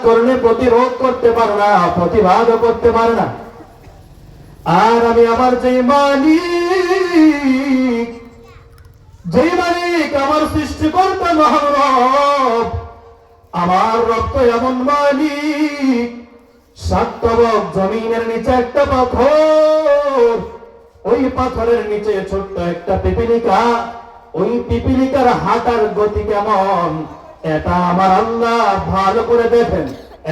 করলে প্রতিরোধ করতে পারে না, প্রতিবাদও করতে পারে না। আর আমি আমার যে মালিক আমার সৃষ্টিকর্তা মহান রব, আমার রব তো এমন মালিক, সাতবক জমিনের নিচে একটা পাথর, ওই পাথরের নিচে ছোট্ট একটা পিপিলিকা, ওই পিপিলিকার হাঁটার গতি কেমন এটা আমার আল্লাহ ভালো করে দেখেন,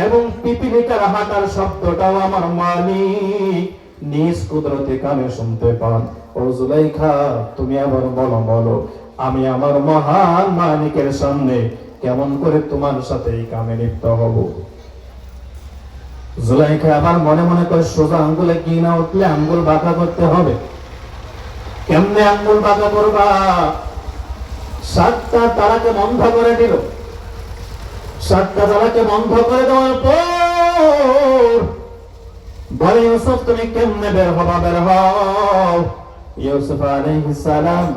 এবং পিপিলিকার হাঁটার শব্দটাও আমার মালিক নিজ কুদরতি কানে শুনতে পান। ও জুলাইখা, তুমি আবার বলো বলো, আমি আমার মহান মালিকের সামনে কেমন করে তোমার সাথে এই কামে লিপ্ত হব? জুলাইখা আবার মনে মনে করে সোজা আঙ্গুলে কি না উঠলে আঙ্গুল বাঁকা করতে হবে। কেমনে আঙ্গুল বাঁকা করবা? সাতটা তারাকে বন্ধ করে দিল। সাতটা তারাকে বন্ধ করে দেওয়ার পর বলে, ইউসুফ তুমি কেমনে বের হবা? বের হও। ইউসুফ আলাইহিস সালাম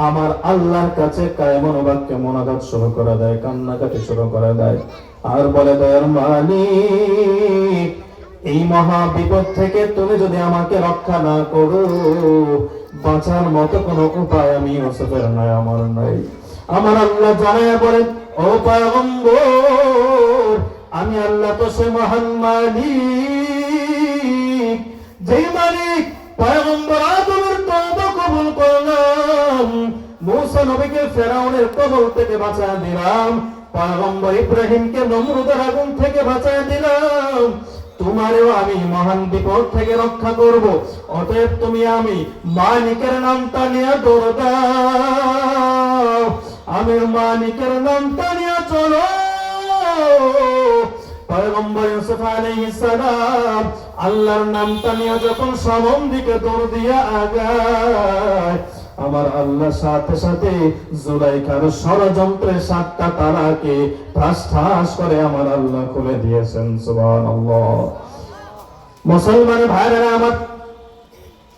আমার আল্লাহর কাছে কায়মন বাক্যে মোনাজাত শুরু করে দেয়, কান্নাকাটি শুরু করে দেয়, আর বলে, দয়ার মালিক, এই মহা বিপদ থেকে তুমি যদি আমাকে রক্ষা না করো, বাঁচার মতো কোনো উপায় আমি ইউসুফের নাই, আমার নাই। আমার আল্লাহ জানায় বলেন, ও পয়গম্বর, আমি আল্লাহ তো সে মহান মালিক, যেই মালিক পয়গম্বর আদমের তওবা কবুল করলাম, মূসা নবীকে ফেরাউনের কবল থেকে বাঁচায় দিলাম, পয়গম্বর ইব্রাহিমকে নমরুদের আগুন থেকে বাঁচায় দিলাম, তোমারেও আমি মহান বিপদ থেকে রক্ষা করব। অতএব তুমি আমি মালিকের নামটা নিয়ে দৌড় দাও, আমি মালিকের নামটা নিয়ে চলো। পয়গম্বর ইউসুফ আলাইহিস সালাম আল্লাহর নামটা নিয়ে যখন সামন দিকে দৌড় দিয়া আগায়, আমার আল্লাহ সাথে সাথে জুলাইখার ষড়যন্ত্রের সাতটা তারাকে ঠাস ঠাস করে আমার আল্লাহ খুলে দিয়েছেন। সুবহানাল্লাহ। মুসলমান ভাইরা আমার,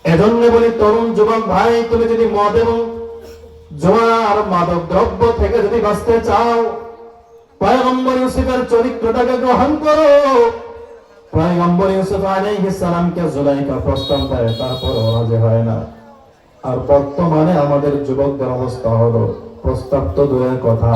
এজন্য বলি তরুণ যুবক ভাই, তুমি যদি মদ এবং জুয়া আর মাদক দ্রব্য থেকে যদি বাঁচতে চাও, পয়গম্বর ইউসুফের চরিত্রটাকে গ্রহণ করো। পয়গম্বর ইউসুফ আলাইহিস সালামকে জুলাইখা প্রস্তাব দেয়, তারপরও রাজি হয় না। আর বর্তমানে আমাদের যুবকদের অবস্থা হলো, প্রস্তাব তো দূরের কথা,